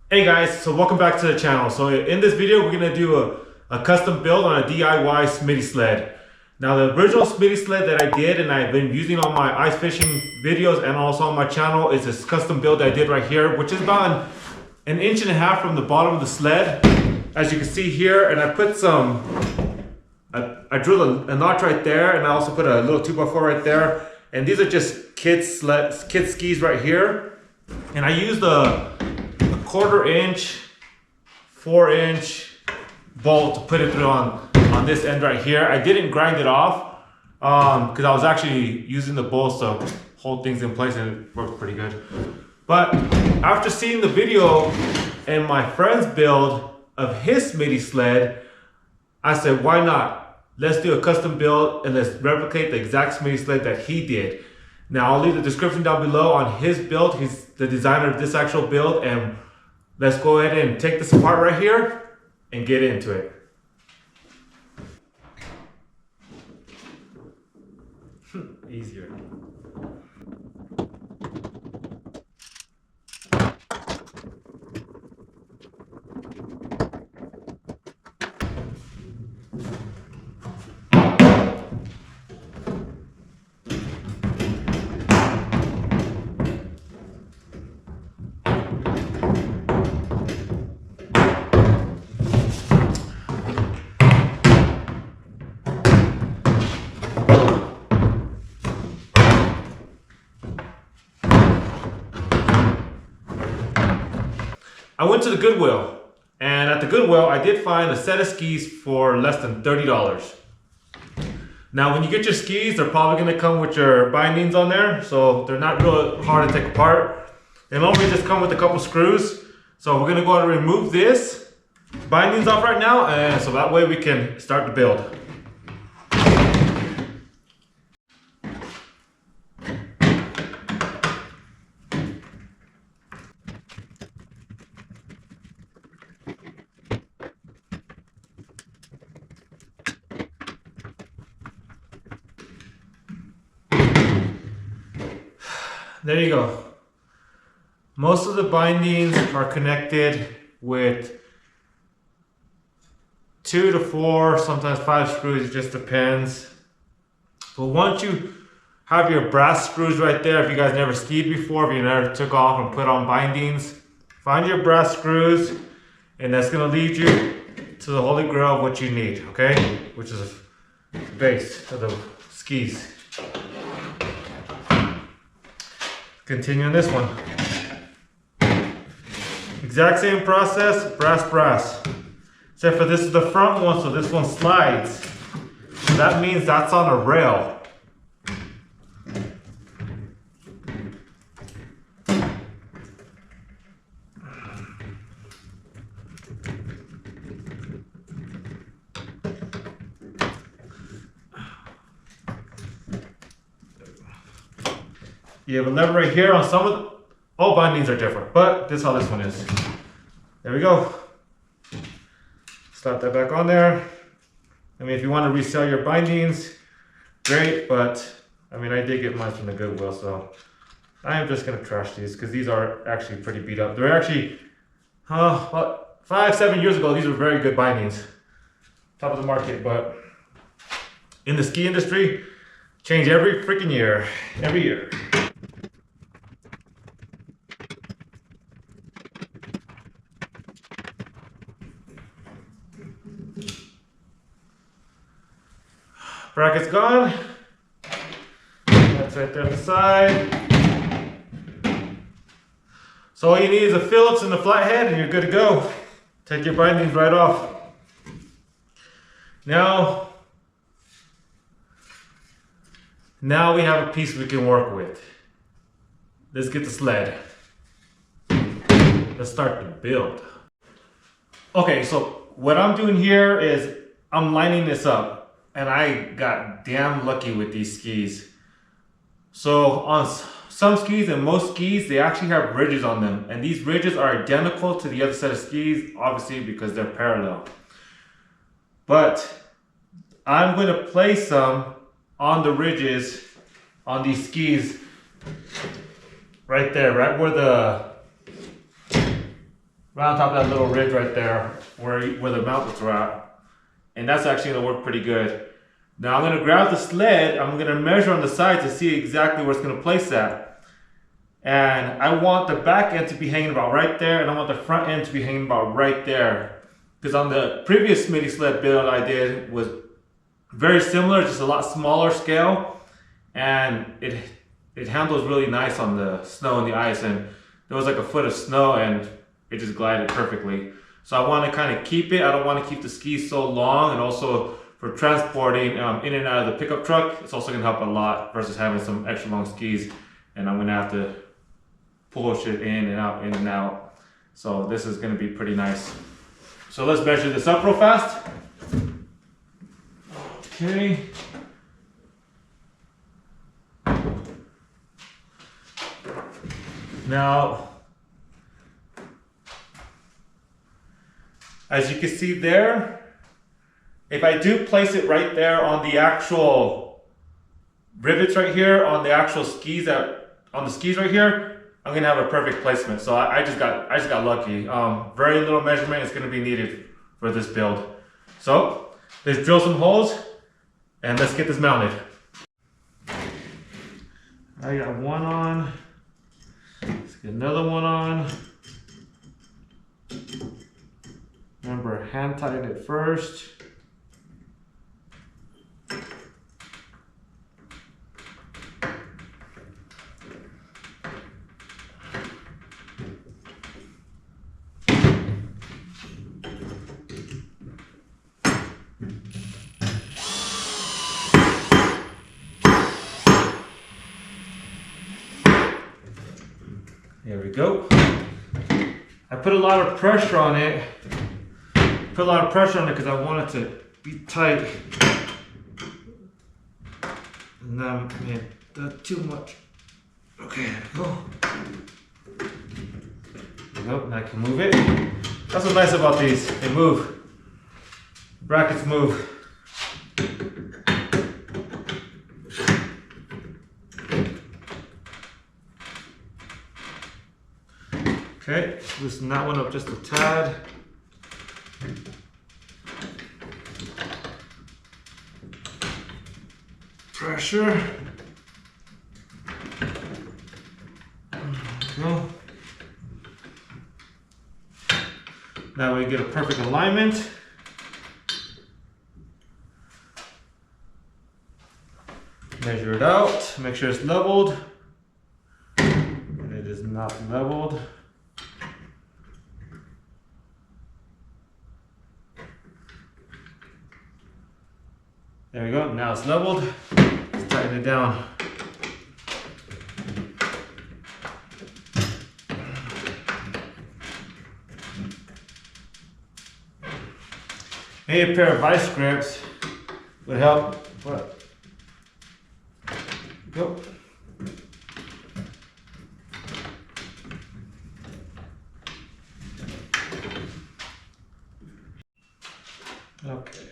Hey guys, so welcome back to the channel. So in this video, we're gonna do a custom build on a DIY Smitty sled. Now the original Smitty sled that I did and I've been using on my ice fishing videos and also on my channel is this custom build that I did right here, which is about an inch and a half from the bottom of the sled, as you can see here. And I put I drilled a notch right there, and I also put a little 2x4 right there. And these are just kids skis right here. And I used a 1/4 inch, 4-inch bolt to put it through on this end right here. I didn't grind it off because I was actually using the bolts to hold things in place, and it worked pretty good. But after seeing the video and my friend's build of his Smitty sled, I said, why not? Let's do a custom build and let's replicate the exact Smitty sled that he did. Now I'll leave the description down below on his build. He's the designer of this actual build, and let's go ahead and take this apart right here and get into it. Easier. I went to the Goodwill, and at the Goodwill, I did find a set of skis for less than $30. Now, when you get your skis, they're probably gonna come with your bindings on there, so they're not real hard to take apart. They normally just come with a couple screws. So we're gonna go ahead and remove this bindings off right now, and so that way we can start the build. There you go. Most of the bindings are connected with 2 to 4, sometimes 5 screws, it just depends. But once you have your brass screws right there, if you guys never skied before, if you never took off and put on bindings, find your brass screws, and that's gonna lead you to the holy grail of what you need, okay? Which is the base of the skis. Continue on this one. Exact same process, brass. Except for this is the front one, so this one slides. So that means that's on a rail. You have a lever right here. On some of all bindings are different, but this is how this one is. There we go. Slap that back on there. I mean, if you want to resell your bindings, great, but I mean, I did get mine from the Goodwill, so I am just gonna trash these because these are actually pretty beat up. They're actually, about 5-7 years ago, these were very good bindings, top of the market. But in the ski industry, change every freaking year, every year. Bracket's gone. That's right there on the side. So all you need is a Phillips and a flathead, and you're good to go. Take your bindings right off. Now we have a piece we can work with. Let's get the sled. Let's start the build. Okay, so what I'm doing here is I'm lining this up. And I got damn lucky with these skis. So on some skis and most skis, they actually have ridges on them. And these ridges are identical to the other set of skis, obviously because they're parallel. But I'm gonna place some on the ridges on these skis right there, right where right on top of that little ridge right there where the mountains are at. And that's actually gonna work pretty good. Now I'm gonna grab the sled, I'm gonna measure on the side to see exactly where it's gonna place that. And I want the back end to be hanging about right there, and I want the front end to be hanging about right there. Because on the previous Smitty Sled build I did was very similar, just a lot smaller scale. And it handles really nice on the snow and the ice, and there was like a foot of snow and it just glided perfectly. So I want to kind of keep it. I don't want to keep the skis so long, and also for transporting in and out of the pickup truck, it's also going to help a lot versus having some extra long skis, and I'm going to have to push it in and out, in and out. So this is going to be pretty nice. So let's measure this up real fast. Okay. Now, as you can see there, if I do place it right there on the actual rivets right here, on the actual skis on the skis right here, I'm gonna have a perfect placement. So I just got lucky. Very little measurement is gonna be needed for this build. So let's drill some holes and let's get this mounted. I got one on. Let's get another one on. Remember, hand tighten it first. There we go. I put a lot of pressure on it. Because I want it to be tight. And then, man, that's too much. Okay, there we go. There we go, now I can move it. That's what's nice about these. They move. Brackets move. Okay, loosen that one up just a tad. Pressure. There we go. Now we get a perfect alignment. Measure it out, make sure it's leveled. And it is not leveled. There we go, now it's leveled. Let's tighten it down. Maybe a pair of vice grips would help, but go. Okay.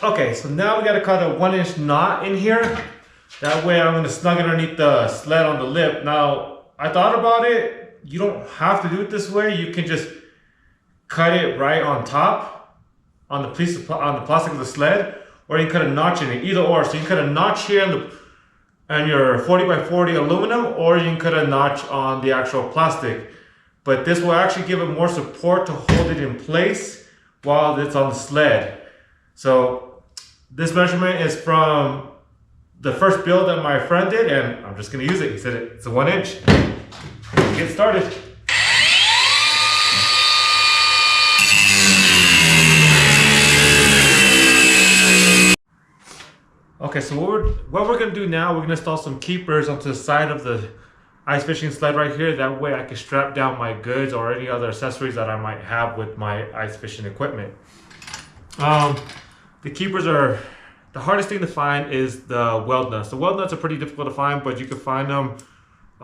Okay, so now we gotta cut a 1-inch knot in here. That way I'm gonna snug it underneath the sled on the lip. Now, I thought about it. You don't have to do it this way. You can just cut it right on top, on the plastic of the sled, or you can cut a notch in it, either or. So you can cut a notch here on your 40x40 aluminum, or you can cut a notch on the actual plastic. But this will actually give it more support to hold it in place while it's on the sled. So this measurement is from the first build that my friend did, and I'm just gonna use it. He said it's a 1-inch. Let's get started. Okay, so what we're gonna do now, we're gonna install some keepers onto the side of the ice fishing sled right here. That way I can strap down my goods or any other accessories that I might have with my ice fishing equipment. The keepers are, the hardest thing to find is the weld nuts. The weld nuts are pretty difficult to find, but you can find them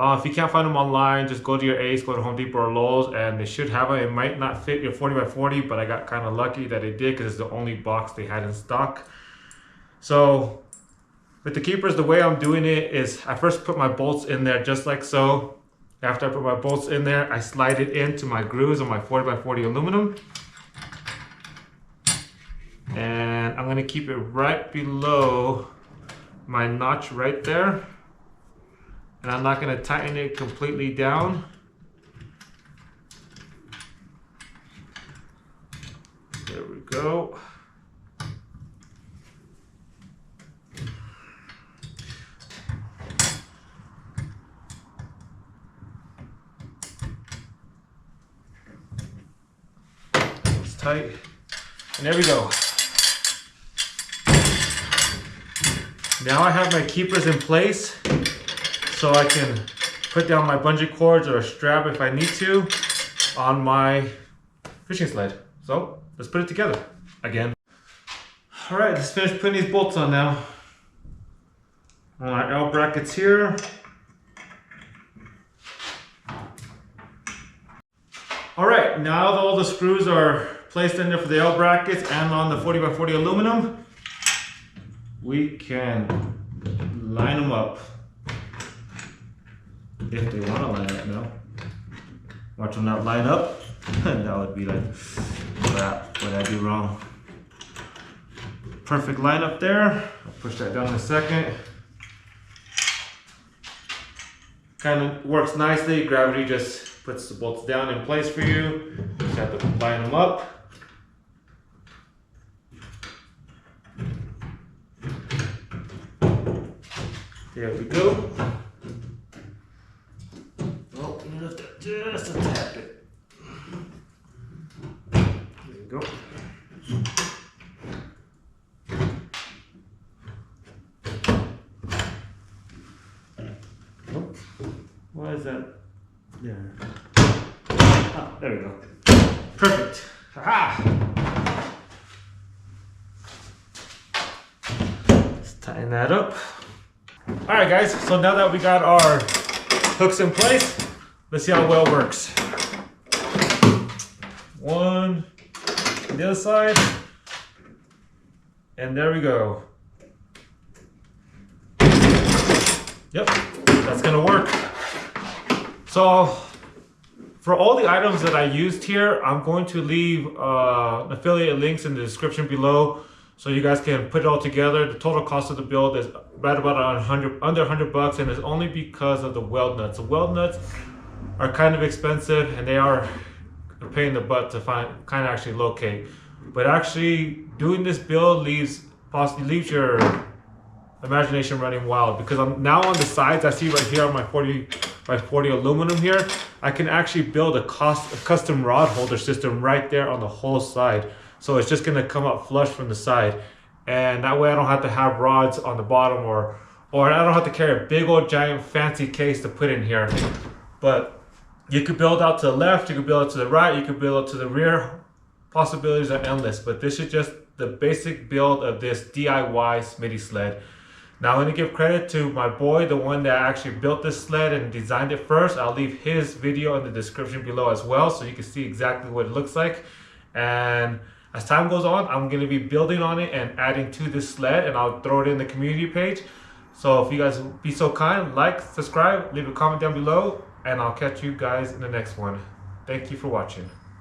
If you can't find them online, just go to your Ace, go to Home Depot or Lowe's, and they should have it. It might not fit your 40x40, but I got kind of lucky that it did because it's the only box they had in stock. So with the keepers, the way I'm doing it is I first put my bolts in there just like so. After I put my bolts in there, I slide it into my grooves on my 40x40 aluminum. And I'm gonna keep it right below my notch right there. And I'm not gonna tighten it completely down. There we go. It's tight. And there we go. Now I have my keepers in place, so I can put down my bungee cords or a strap if I need to on my fishing sled. So let's put it together again. All right, let's finish putting these bolts on now. On our L brackets here. All right, now that all the screws are placed in there for the L brackets and on the 40x40 aluminum, we can line them up. If they want to line up now. Watch them not line up. That would be like, crap, what did I do wrong? Perfect line up there. I'll push that down in a second. Kind of works nicely. Gravity just puts the bolts down in place for you. Just have to line them up. There we go. Oh, you lift that just a tad bit. There you go. Oh, why is that? There. Ah, there we go. Perfect. Ha-ha! Let's tighten that up. All right, guys, so now that we got our hooks in place, let's see how well it works. One on the other side, and there we go. Yep, that's gonna work. So for all the items that I used here, I'm going to leave affiliate links in the description below, so you guys can put it all together. The total cost of the build is right about under 100 bucks, and it's only because of the weld nuts. The weld nuts are kind of expensive, and they are a pain in the butt to kind of actually locate. But actually doing this build leaves your imagination running wild, because I'm now on the sides. I see right here on my 40x40 aluminum here, I can actually build a custom rod holder system right there on the whole side. So it's just gonna come up flush from the side. And that way I don't have to have rods on the bottom, or I don't have to carry a big old giant fancy case to put in here. But you could build out to the left, you could build it to the right, you could build it to the rear. Possibilities are endless, but this is just the basic build of this DIY Smitty sled. Now I'm gonna give credit to my boy, the one that actually built this sled and designed it first. I'll leave his video in the description below as well, so you can see exactly what it looks like. And as time goes on, I'm going to be building on it and adding to this sled, and I'll throw it in the community page. So if you guys be so kind, like, subscribe, leave a comment down below, and I'll catch you guys in the next one. Thank you for watching.